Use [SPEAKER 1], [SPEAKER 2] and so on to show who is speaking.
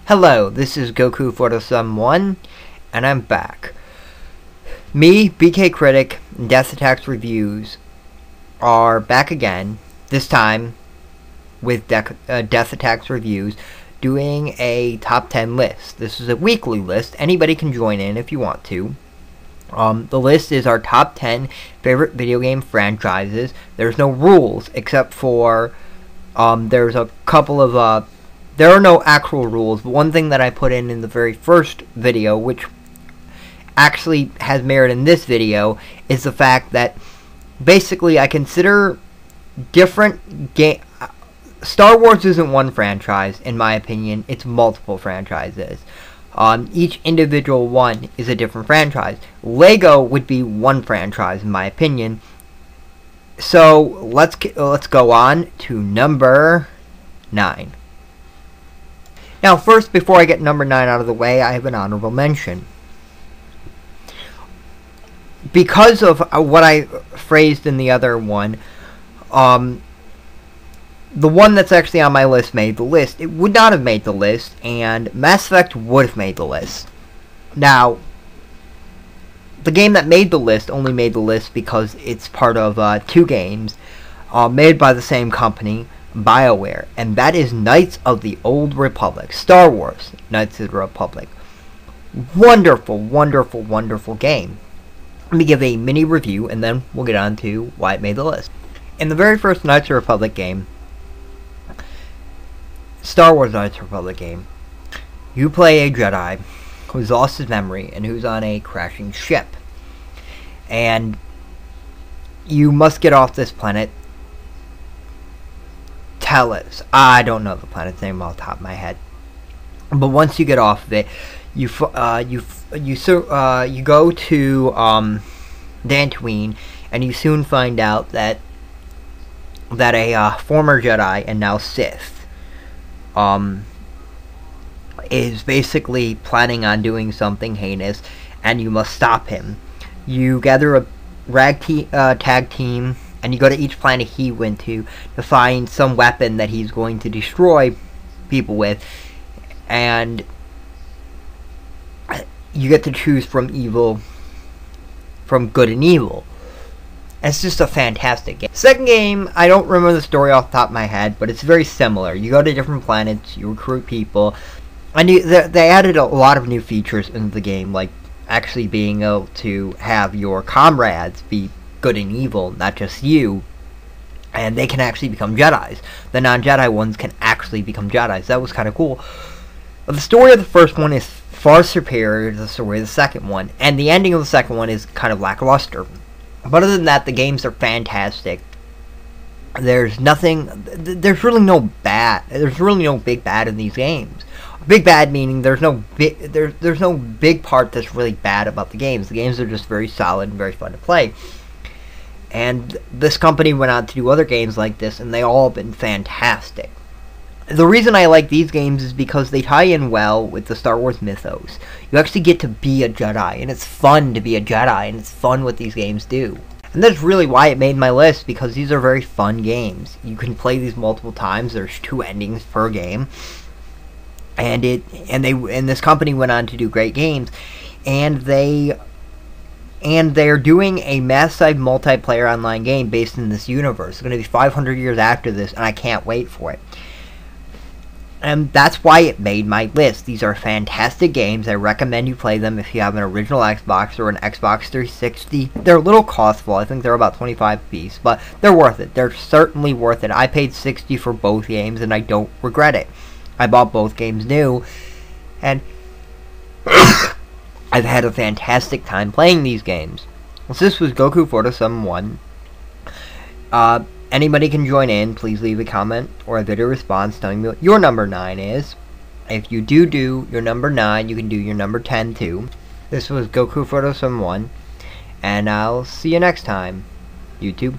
[SPEAKER 1] Hello, this is BKcritic and I'm back. Me, BKcritic and DeathattacksReviews are back again, this time with DeathattacksReviews, doing a top 10 list. This is a weekly list. Anybody can join in if you want to. The list is our top 10 favorite video game franchises. There's no rules except for there's a couple of there are no actual rules, but one thing that I put in the very first video, which actually has merit in this video, is the fact that basically I consider different Star Wars isn't one franchise, in my opinion. It's multiple franchises. Each individual one is a different franchise. Lego would be one franchise, in my opinion. So let's go on to number 9. Now, first, before I get number 9 out of the way, I have an honorable mention. Because of what I phrased in the other one, the one that's actually on my list made the list. It would not have made the list, and Mass Effect would have made the list. Now, the game that made the list only made the list because it's part of 2 games made by the same company, BioWare, and that is Knights of the Old Republic. Star Wars, Knights of the Republic. Wonderful, wonderful, wonderful game. Let me give a mini review, and then we'll get on to why it made the list. In the very first Knights of the Republic game, Star Wars Knights of the Republic game, you play a Jedi who's lost his memory and who's on a crashing ship. And you must get off this planet. Telos. I don't know the planet's name off the top of my head. But once you get off of it, you go to Dantooine, and you soon find out that a former Jedi and now Sith is basically planning on doing something heinous, and you must stop him. You gather a tag team, and you go to each planet he went to find some weapon that he's going to destroy people with, and you get to choose from good and evil. It's just a fantastic game. Second game, I don't remember the story off the top of my head, but it's very similar. You go to different planets, you recruit people, and they added a lot of new features into the game, like actually being able to have your comrades be good and evil, not just you, and they can actually become Jedis. The non-Jedi ones can actually become Jedis. That was kind of cool. But the story of the first one is far superior to the story of the second one, and the ending of the second one is kind of lackluster. But other than that, the games are fantastic. There's really no big bad in these games. Big bad meaning there's no big part that's really bad about the games. The games are just very solid and very fun to play. And this company went on to do other games like this, and they all have been fantastic. The reason I like these games is because they tie in well with the Star Wars mythos. You actually get to be a Jedi, and it's fun to be a Jedi, and it's fun what these games do. And that's really why it made my list, because these are very fun games. You can play these multiple times. There's 2 endings per game. And this company went on to do great games, and they're doing a massive multiplayer online game based in this universe. It's going to be 500 years after this, and I can't wait for it. And that's why it made my list. These are fantastic games. I recommend you play them if you have an original Xbox or an Xbox 360. They're a little costful. I think they're about $25 a piece, but they're worth it. They're certainly worth it. I paid $60 for both games, and I don't regret it. I bought both games new, and I've had a fantastic time playing these games. So this was BKcritic. Anybody can join in. Please leave a comment or a video response telling me what your number 9 is. If you do your number 9, you can do your number 10 too. This was BKcritic, and I'll see you next time. YouTube.